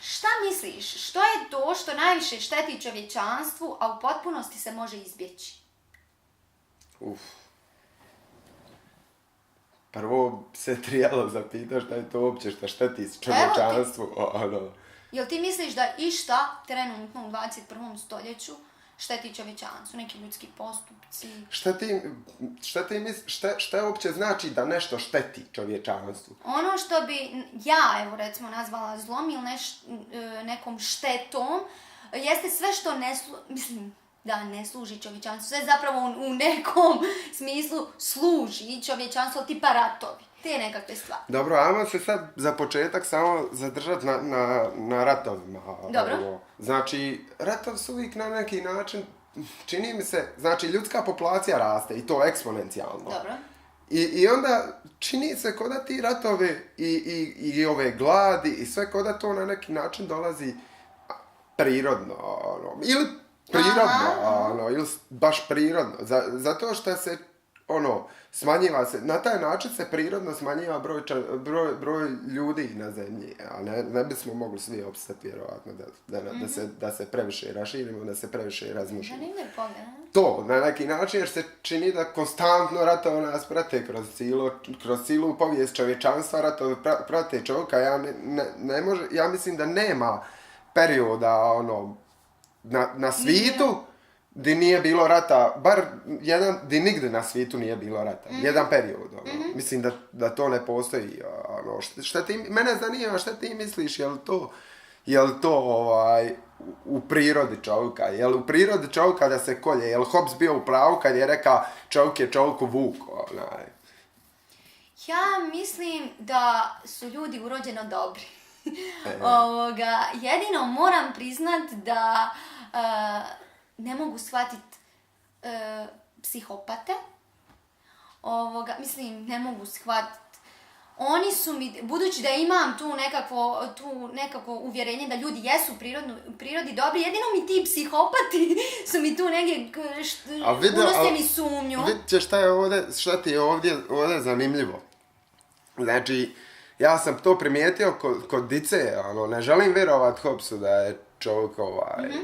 Šta misliš, što je to što najviše šteti čovječanstvu, a u potpunosti se može izbjeći? Prvo se trebalo zapitati šta je to uopće što šteti čovječanstvu. Jel ti misliš da išta trenutno u 21. stoljeću šteti čovječanstvu, neki ljudski postupci? Šta uopće znači da nešto šteti čovječanstvu? Ono što bi ja, evo recimo, nazvala zlom ili nekom štetom, jeste sve što ne služi čovječanstvu. Sve zapravo u nekom smislu služi čovječanstvu, tipa ratovi. Te nekakve stvari. Dobro, ajmo se sad za početak samo zadržati na ratovima. Dobro. Znači, ratovi su uvijek na neki način, čini mi se, znači ljudska populacija raste i to eksponencijalno. Dobro. I onda čini se ko da ti ratovi i ove gladi i sve ko da to na neki način dolazi prirodno. Ili prirodno, ili baš prirodno. Zato što se smanjiva se, na taj način se prirodno smanjiva broj ljudi na zemlji, a ne bismo mogli svi opstati vjerovatno da se previše raširimo, da se previše razmišljamo. To, na neki način, jer se čini da konstantno ratovi nas prate kroz cijelu povijest čovječanstva, ratovi prate čovjeka, ja mislim da nema perioda na svijetu di nije bilo rata, bar jedan, di nigdje na svijetu nije bilo rata. Jedan period. Mislim da to ne postoji. Mene zanima šta ti misliš, je li to u prirodi čovjeka? Je li u prirodi čovjeka da se kolje? Je li Hobbes bio u pravu kad je rekao čovjek je čovjeku vuk? Ja mislim da su ljudi urođeno dobri. Jedino moram priznat da ne mogu shvatiti psihopate. Ne mogu shvatiti. Oni su mi, budući da imam tu nekakvo uvjerenje da ljudi jesu u prirodi dobri, jedino mi ti psihopati su mi tu negdje, unose mi sumnju. Vidite šta ti je ovdje zanimljivo. Znači, ja sam to primijetio kod dice, ne želim vjerovat Hobbesu da je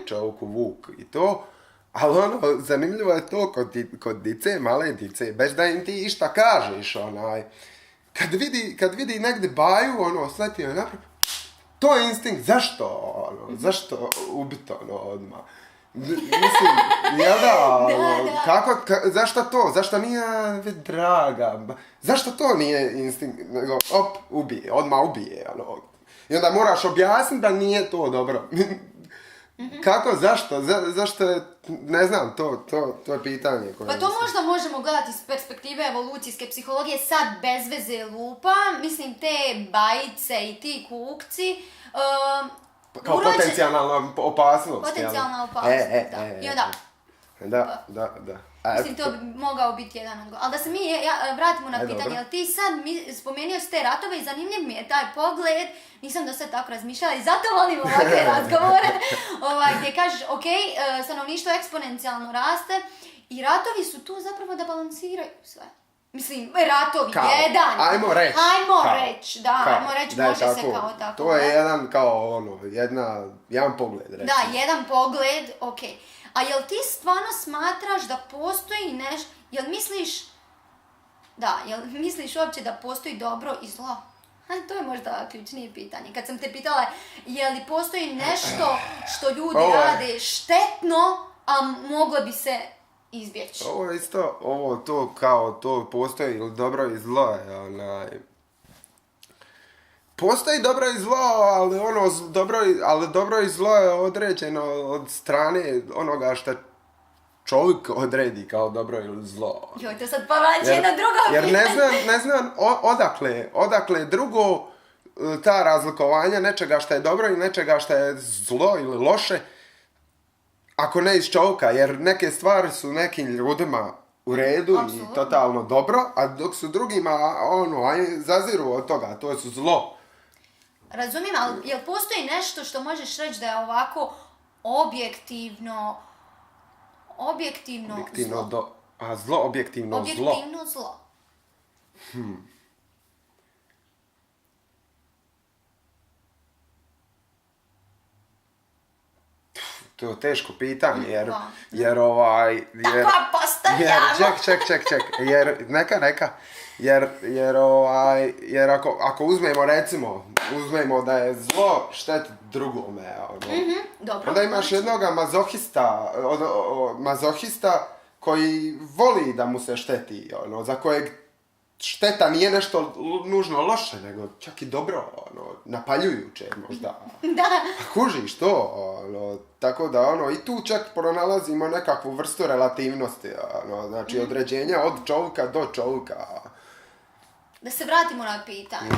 čovjeku vuk i to, ali zanimljivo je to kod dice, male dice, bez da im ti išta kažeš, kad vidi negdje baju, sletio je naprijed, to je instinkt, zašto ubiti odmah? Mislim, zašto to? Zašto nije draga? Zašto to nije instinkt? Nego, ubije, odmah ubije. I onda moraš objasniti da nije to dobro. Kako, zašto je, ne znam, to je pitanje. Pa to možda možemo gledati iz perspektive evolucijske psihologije, sad bez veze lupa. Mislim, te bajice i ti kukci, kao potencijalna opasnost. Potencijalna opasnost, da. I onda... Da. Mislim, to bi mogao biti jedan odgovor. Ali da se mi vratimo na pitanje, jel ti sad spomenuo ste ratove i zanimljiv mi je taj pogled, nisam do sad tako razmišljala i zato volim ovakve razgovore, gdje kažeš, stanovništvo eksponencijalno raste i ratovi su tu zapravo da balansiraju sve. Mislim, ratovi, jedan. Ajmo reći, može se kao tako. To je jedan jedan pogled, recimo. Da, jedan pogled, A jel ti stvarno smatraš da postoji nešto, jel misliš uopće da postoji dobro i zlo? To je možda ključnije pitanje. Kad sam te pitala, je li postoji nešto što ljudi rade štetno, a moglo bi se izbjeći? Ovo isto, to postoji dobro i zlo, Postoji dobro i zlo, ali dobro i zlo je određeno od strane onoga što čovjek odredi kao dobro ili zlo. Joj, to sad povlači jedno drugo. Jer ne znam odakle drugo ta razlikovanja nečega što je dobro i nečega što je zlo ili loše, ako ne iz čovjeka, jer neke stvari su nekim ljudima u redu i totalno dobro, a dok su drugima zaziru od toga, to su zlo. Razumijem, ali jel postoji nešto što možeš reći da je ovako objektivno zlo? A zlo, objektivno zlo. Objektivno zlo. To je teško pitanje, jer Tako postavljamo. ček, jer ako uzmemo da je zlo štet drugome, Dobro. onda imaš jednoga mazohista koji voli da mu se šteti, za kojeg šteta nije nešto nužno loše, nego čak i dobro, napaljujuće možda. Da. Kužiš to, tako da, i tu čak pronalazimo nekakvu vrstu relativnosti, znači određenja od čovjeka do čovjeka. Da se vratimo na pitanje.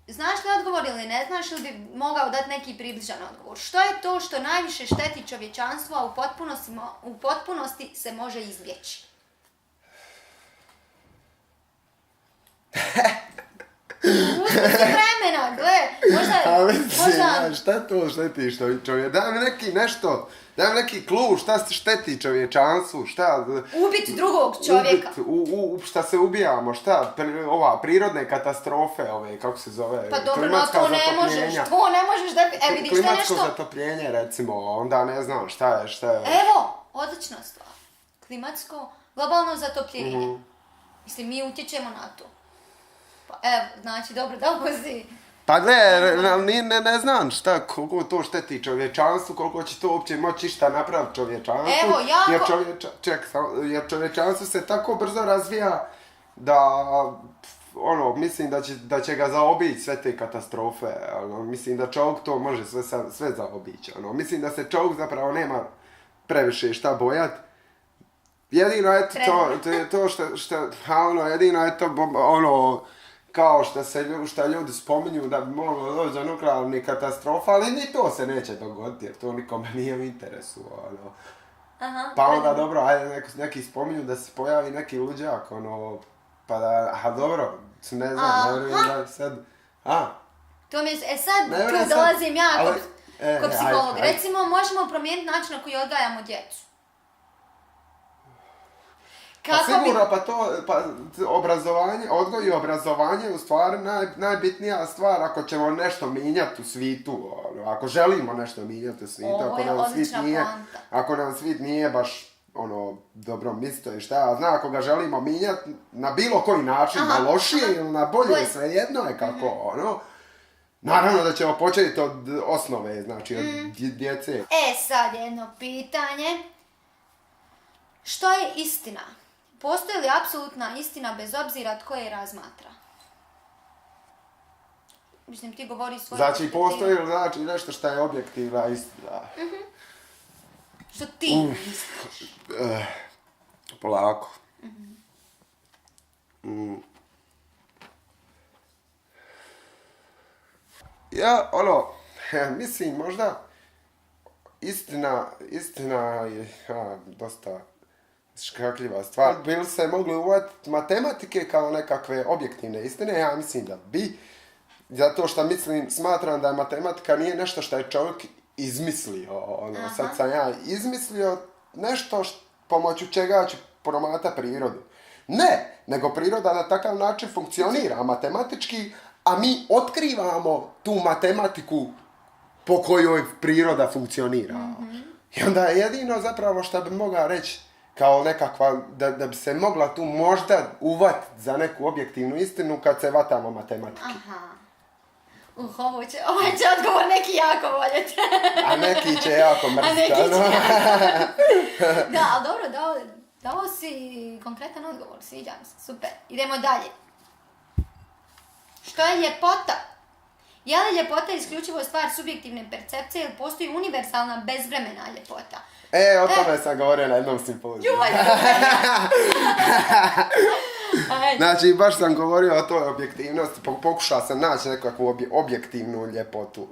Znaš li odgovor ili ne znaš, ili bi mogao dati neki približan odgovor? Što je to što najviše šteti čovječanstvu, a u potpunosti se može izbjeći? Uzmi si vremena, gle, možda... Šta to šteti čovjek? Daj mi neki clue, šta se šteti čovječanstvu, šta... Ubiti drugog čovjeka. Šta se ubijamo, šta? Prirodne katastrofe, kako se zove? Pa dobro, no to ne možeš da... vidiš, to je klimatsko nešto... zatopljenje, recimo, onda ne znam, šta je? Evo, odlična stvar. Klimatsko, globalno zatopljenje. Mislim, mi utječemo na to. Pa evo, znači, dobro, si... Pa ne znam šta, koliko to šteti čovječanstvu, koliko će to uopće moći šta napraviti čovječanstvu. Evo, jako... Jer čovječanstvo se tako brzo razvija da, mislim da će ga zaobići sve te katastrofe. Mislim da čovjek to može sve zaobići. Mislim da se čovjek zapravo nema previše šta bojati. Jedino je to što jedino je to kao što ljudi spominju da bi moglo doći do nuklearnih katastrofa, ali ni to se neće dogoditi jer to nikome nije u interesu. Pa onda dobro, ajde neki spominju da se pojavi neki luđak, pa da, dobro, ne znam, ne vjerujem da sad, To mi je, sad tu dolazim ja kod psihologa. Recimo, možemo promijeniti način na koji odgajamo djecu. Sigurno, odgoj i obrazovanje je u stvari najbitnija stvar ako ćemo nešto mijenjati u svijetu, ako želimo nešto mijenjati u svijetu, ako nam svijet nije baš dobro mjesto i šta ja znam, ako ga želimo mijenjati na bilo koji način, na lošije ili na bolje, svejedno je kako, naravno da ćemo početi od osnove, znači od djece. Sad jedno pitanje. Što je istina? Postoji li apsolutna istina bez obzira tko je razmatra? Mislim, ti govori svoje... Znači, postoji li nešto što je objektivna istina? Što ti misliš? Polako. Ja, mislim, možda istina je dosta škakljiva stvar. Bi li se mogli uvatiti matematike kao nekakve objektivne istine? Ja mislim da bi. Zato što smatram da matematika nije nešto što je čovjek izmislio. Sad sam ja izmislio nešto pomoću čega ću promatrati prirodu. Ne, nego priroda na takav način funkcionira matematički, a mi otkrivamo tu matematiku po kojoj priroda funkcionira. I onda je jedino zapravo što bi mogla reći kao nekakva, da bi se mogla tu možda uvatiti za neku objektivnu istinu kad se vatamo matematike. Ovo će odgovor neki jako voljeti. A neki će jako mrziti. Da, ali dobro, dao si konkretan odgovor, sviđa mi se, super. Idemo dalje. Što je ljepota? Je li ljepota isključivo stvar subjektivne percepcije ili postoji univerzalna bezvremena ljepota? O tome sam govorio na jednom simpoziju. Znači, baš sam govorio o toj objektivnosti, pokušao sam naći nekakvu objektivnu ljepotu,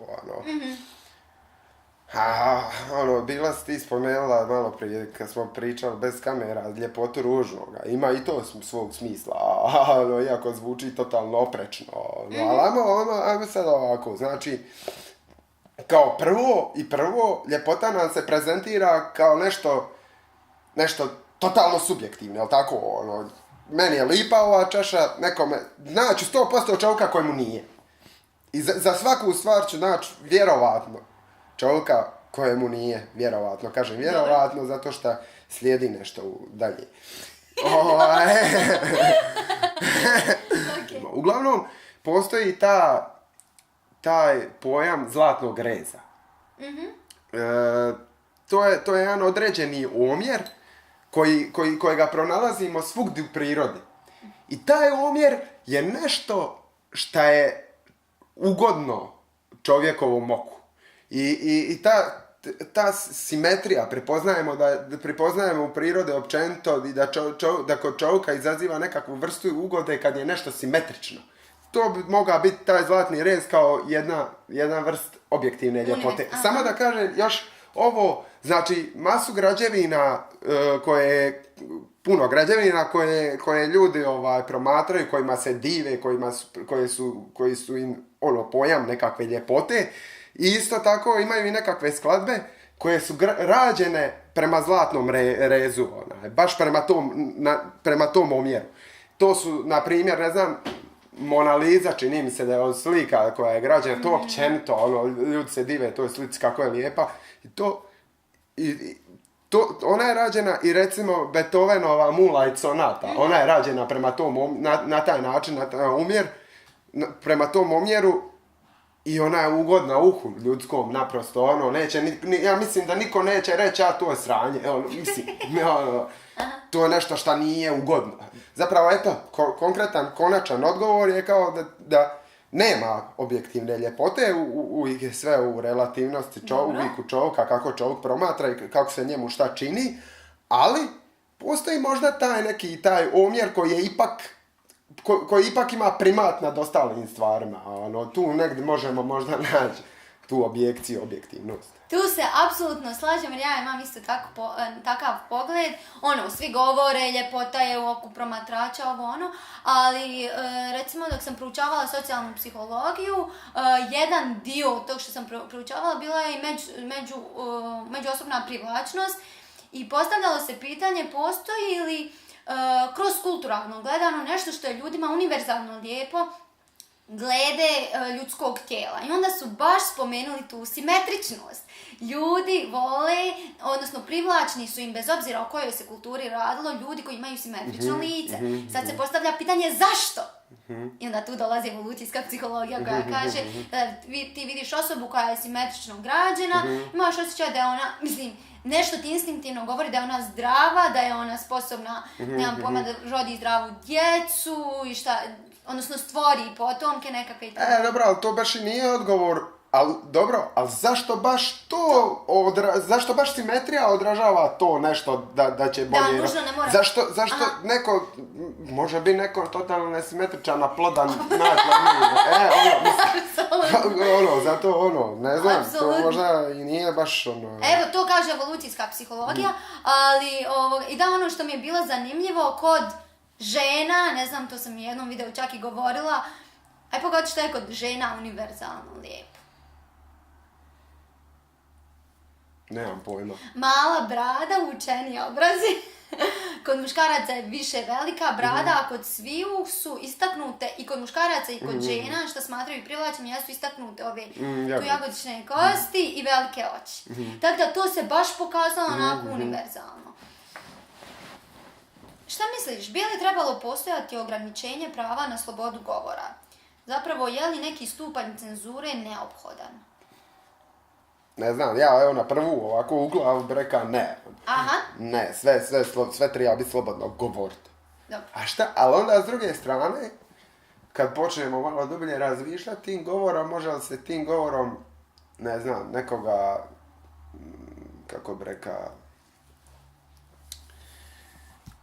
bila si ti spomenula malo prije, kad smo pričali bez kamera, ljepotu ružnoga. Ima i to svog smisla, iako zvuči totalno oprečno. Ali ajmo sad ovako, znači, kao prvo, ljepota nam se prezentira kao nešto totalno subjektivne, jel tako, ono, meni je lipa ova čaša, nekome, naću 100% čovjeka kojemu nije. I za svaku stvar ću naći vjerovatno čovjeka kojemu nije, vjerovatno, kažem vjerovatno, zato što slijedi nešto dalje. Okay. Uglavnom, postoji taj pojam zlatnog reza. To je jedan određeni omjer kojega pronalazimo svugdje u prirodi. I taj omjer je nešto šta je ugodno čovjekovom oku. I ta simetrija prepoznajemo u prirode općenito i da kod čovjeka izaziva nekakvu vrstu ugode kad je nešto simetrično. To bi mogao biti taj zlatni rez kao jedna vrst objektivne ljepote. Samo da kažem još ovo, znači masu građevina puno građevina koje ljudi promatraju, kojima se dive, koji su im pojam nekakve ljepote. I isto tako imaju i nekakve skladbe koje su rađene prema zlatnom rezu, baš prema tom omjeru. To su, na primjer, ne znam, Mona Lisa, čini mi se da je od slika koja je građena, to općenito, ljudi se dive toj slici kako je lijepa. Ona je rađena i recimo Beethovenova Moonlight sonata, ona je rađena prema tom, na taj način, na taj omjer, prema tom omjeru. I ona je ugodna uhu ljudskom, naprosto, ja mislim da niko neće reći, to je sranje, to je nešto što nije ugodno. Zapravo, eto, konkretan, konačan odgovor je kao da nema objektivne ljepote, uvijek je sve u relativnosti, uvijek u čovjeka, kako čovjek promatra i kako se njemu šta čini, ali postoji možda taj omjer koji ipak ima primat nad ostalim stvarima. Tu negdje možemo možda naći tu objekciju, objektivnost. Tu se apsolutno slažem jer ja imam isto takav pogled. Svi govore, ljepota je u oku promatrača, ali recimo dok sam proučavala socijalnu psihologiju, jedan dio tog što sam proučavala bila je i međuosobna privlačnost i postavljalo se pitanje postoji li kroz kulturalno gledano nešto što je ljudima univerzalno lijepo glede ljudskog tijela. I onda su baš spomenuli tu simetričnost. Ljudi vole, odnosno privlačni su im bez obzira o kojoj se kulturi radilo, ljudi koji imaju simetrično lice. Sad se postavlja pitanje zašto? I onda tu dolazi evolucijska psihologija koja kaže da ti vidiš osobu koja je simetrično građena, imaš osjećaj da je ona, nešto ti instinktivno govori da je ona zdrava, da je ona sposobna, nemam pojma, da rodi zdravu djecu i šta, odnosno stvori potomke nekakve i tako. Dobro, ali to baš i nije odgovor. Ali zašto baš zašto baš simetrija odražava to nešto da će bolje... Da, nužno ne mora. Zašto neko, može biti neko totalno nesimetričan, a plodan zato ne znam, to možda i nije baš Evo, to kaže evolucijska psihologija, ali i da ono što mi je bilo zanimljivo kod žena, ne znam, to sam u jednom videu čak i govorila, aj pogodi što je kod žena univerzalno lijepo. Nemam pojma. Mala brada, učeni obrazi. Kod muškaraca je više velika brada, a kod sviju su istaknute i kod muškaraca i kod žena, što smatraju privlačnim, jesu istaknute ove tu jagodične kosti i velike oči. Tako da to se baš pokazalo onako univerzalno. Šta misliš, bi li trebalo postojati ograničenje prava na slobodu govora? Zapravo, je li neki stupanj cenzure neophodan? Ne znam, ja evo na prvu ovako u glavu bi rekao ne. Aha. Ne, sve treba biti slobodno govoriti. Dobro. A šta, ali onda s druge strane, kad počnemo malo dublje razmišljati tim govorom, može li se tim govorom, ne znam, nekoga, kako bi rekao,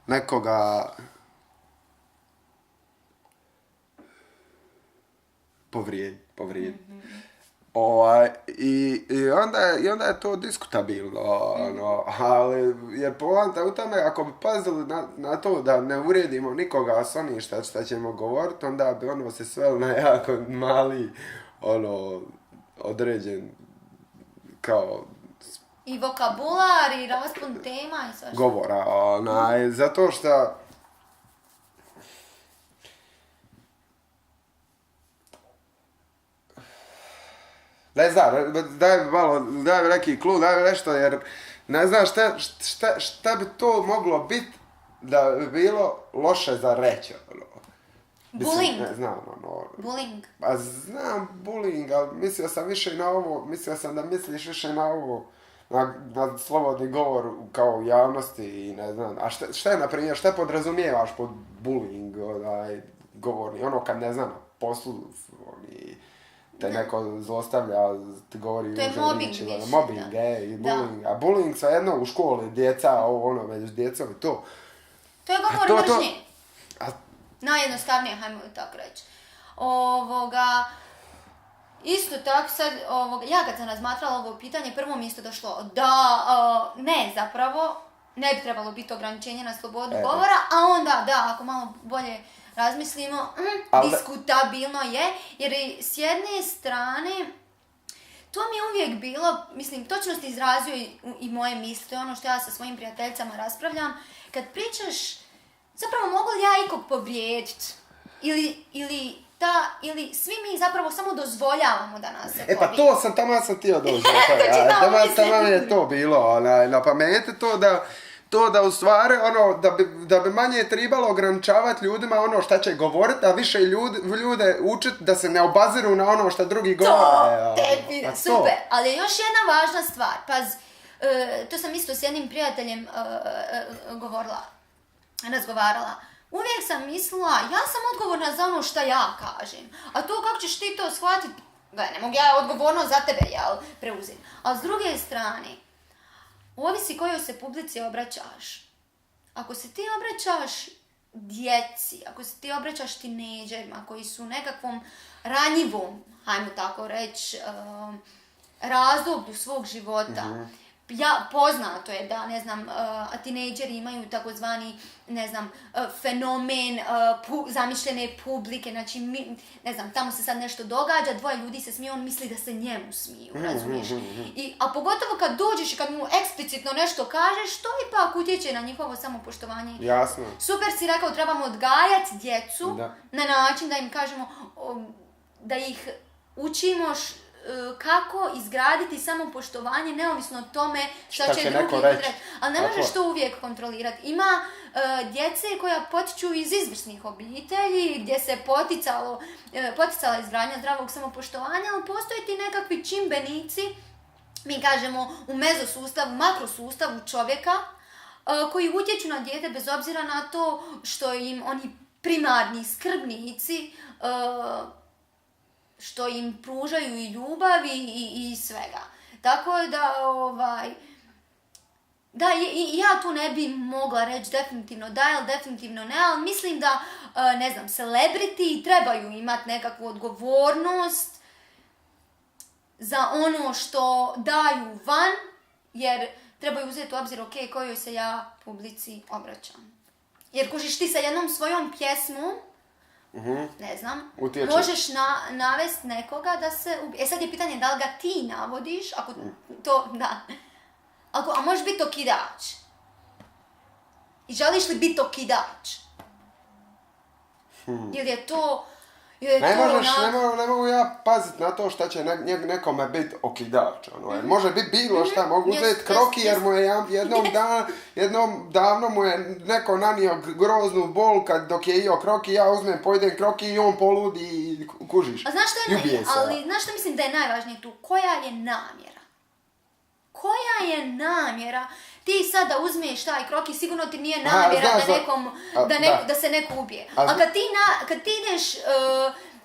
nekoga povrijediti. I onda je to diskutabilno, ali jer poanta u tome, ako bi pazili na to da ne uvrijedimo nikoga s onim šta ćemo govoriti, onda bi se svelo na jako mali, određen, kao I vokabular, i raspon tema i sve što. Govora, zato što ne znam, daj mi neki klub, daj mi nešto, jer ne znam šta bi to moglo biti da bi bilo loše za reći, ono. Bullying. Ne znam, Bullying. Pa znam bullying, ali mislio sam više i na ovo, mislio sam da misliš više na ovo, na slobodni govor kao u javnosti i ne znam, a šta je, na primjer, šta podrazumijevaš pod bullying, govorni, ono kad ne znam, na poslu, te neko zlostavlja, ti govori to je mobbing više, više, mobbing, i bullying, a bullying svejedno u školi, djeca, među djecom i to. To je govor mržnje. A Najjednostavnije, hajmo tako reći. Isto tako sad, ja kad sam razmatrala ovo pitanje, prvo mi isto došlo ne zapravo, ne bi trebalo biti ograničenje na slobodu govora, a onda ako malo bolje razmislimo, diskutabilno je, jer s jedne strane, to mi je uvijek bilo, mislim, točno ste izrazio i moje misli, to je ono što ja sa svojim prijateljicama raspravljam, kad pričaš, zapravo mogu li ja ikog povrijediti? Ili svi mi zapravo samo dozvoljavamo da nas se povrijedi? Pa to sam htio doći. Tamo je to bilo na pameti, to da u stvari, da bi manje trebalo ograničavati ljudima ono šta će govoriti, a više ljude učiti da se ne obaziru na ono šta drugi govore. Super, ali je još jedna važna stvar. To sam isto s jednim prijateljem razgovarala. Uvijek sam mislila, ja sam odgovorna za ono što ja kažem. A to kako ćeš ti to shvatiti, ne mogu ja odgovornost za tebe preuzeti. A s druge strane, ovisi kojoj se publici obraćaš. Ako se ti obraćaš djeci, ako se ti obraćaš tinejdžerima koji su u nekakvom ranjivom, hajmo tako reći, razdoblju svog života, poznato je da, ne znam, tinejdžeri imaju takozvani, ne znam, fenomen zamišljene publike, znači, ne znam, tamo se sad nešto događa, dvoje ljudi se smiju, on misli da se njemu smiju, razumiješ? A pogotovo kad dođeš i kad mu eksplicitno nešto kažeš, to ipak utječe na njihovo samopoštovanje. Jasno. Super si rekao, trebamo odgajati djecu na način da im kažemo, da ih učimo kako izgraditi samopoštovanje neovisno o tome šta će drugi reći. Ali ne možeš to uvijek kontrolirati. Ima djece koja potiču iz izvrsnih obitelji, gdje se poticala izgradnja zdravog samopoštovanja, ali postoje ti nekakvi čimbenici, mi kažemo u mezosustavu, makrosustavu čovjeka, koji utječu na dijete bez obzira na to što im oni primarni skrbnici što im pružaju i ljubavi i svega. Tako da, ja tu ne bi mogla reći definitivno da ili definitivno ne, ali mislim da, ne znam, celebrity trebaju imati nekakvu odgovornost za ono što daju van, jer trebaju uzeti u obzir, kojoj se ja publici obraćam. Jer kužiš ti sa jednom svojom pjesmom, ne znam, utječe. Možeš navesti nekoga da se ubije. Sad je pitanje da li ga ti navodiš, ako to, da. A možeš biti okidač. I želiš li biti okidač? Ili je to... Ne mogu ja paziti na to šta će nekome biti okidač. Može biti bilo šta, mogu uzeti kroki jer mu je jednom davno mu je neko nanio groznu bol dok je jeo kroki, ja uzmem, pojedem kroki i on poludi i kužiš. A znaš što mislim da je najvažnije tu? Koja je namjera? Koja je namjera? Ti sad da uzmeš taj krok i sigurno ti nije namjera da se neko ubije. A kad ti ideš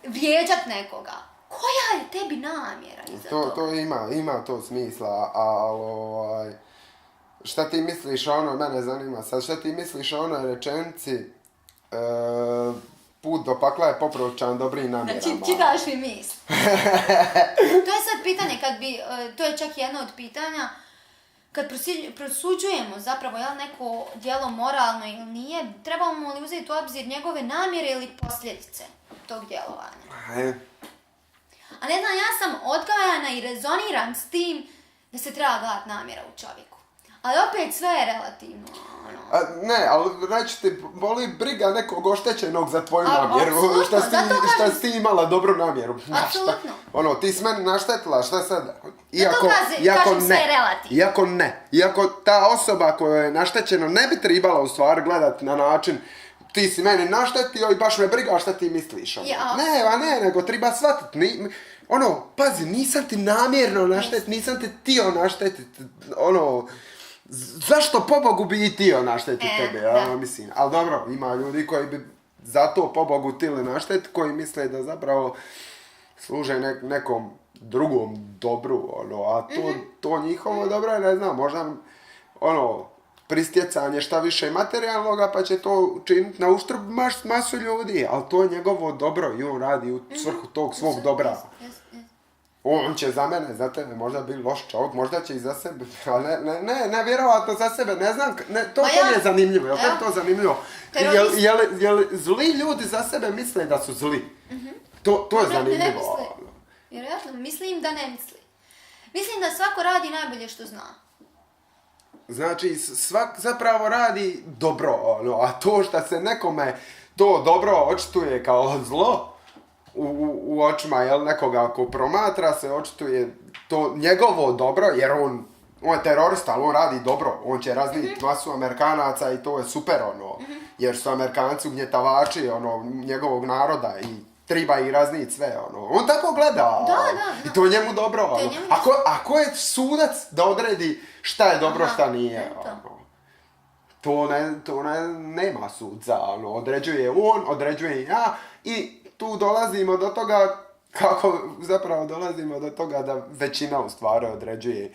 vrijeđat nekoga, koja je tebi namjera iza toga? To ima to smisla, ali šta ti misliš mene zanima sad, šta ti misliš o onoj rečenici put do pakla je poprovčan dobrim namjerama. Znači, čitaš mi misl. To je sad pitanje, to je čak jedno od pitanja, kad prosuđujemo zapravo je li neko djelo moralno ili nije, trebamo li uzeti u obzir njegove namjere ili posljedice tog djelovanja. A ne znam, ja sam odgajana i rezoniram s tim da se treba gledati namjera u čovjeku. Ali opet sve je relativno, Ne, ali reći ti, boli briga nekog oštećenog za tvoju namjeru. Šta si ti imala dobru namjeru. Apsolutno. Ti si meni naštetila, šta sad? Iako ta osoba koja je naštećena ne bi trebala u stvari gledati na način ti si meni naštetio i baš me briga šta ti misliš. Ne, nego treba shvatiti. Pazi, nisam ti namjerno naštetiti, nisam ti htio naštetiti. Zašto pobogu bi i tio naštetiti tebe, mislim. Ali dobro, ima ljudi koji bi zato pobogu tili naštetiti, koji misle da zapravo služe nekom drugom dobru, a to njihovo dobro je, ne znam, možda pristjecanje šta više materijalnoga, pa će to učiniti na uštrb masu ljudi, ali to je njegovo dobro i on radi u svrhu tog svog dobra. On će za mene, za tebe možda biti loš čovjek, možda će i za sebe, ali ne, vjerovatno za sebe, ne znam, to je zanimljivo, je li to zanimljivo? Jel zli ljudi za sebe misle da su zli? To je zanimljivo. Vjerojatno, mislim da ne misli. Mislim da svako radi najbolje što zna. Znači, svak zapravo radi dobro, a to što se nekome to dobro očituje kao zlo, u očima nekoga ko promatra se očituje to njegovo dobro, jer on je terorista, ali on radi dobro, on će razniti masu Amerikanaca i to je super, jer su Amerikanci ugnjetavači njegovog naroda i treba ih razniti sve, on tako gleda, i to je njemu dobro, ako je sudac da odredi šta je dobro, šta nije, to nema sudca, određuje on, određuje ja, i tu dolazimo do toga, kako zapravo dolazimo do toga da većina u stvari određuje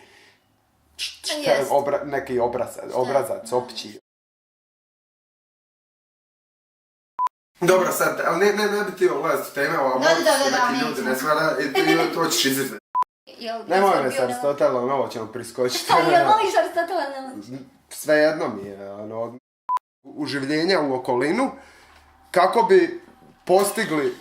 neki obrazac opći. Dobro, sad, ali ne bi ti ulaziti teme, neki ljudi ne smela, i to ćeš izviti. Nemoj me s Aristotelom, ovo ćemo priskočiti. Jel voliš Aristotela? Svejedno mi je, uživljenja u okolinu, kako bi postigli...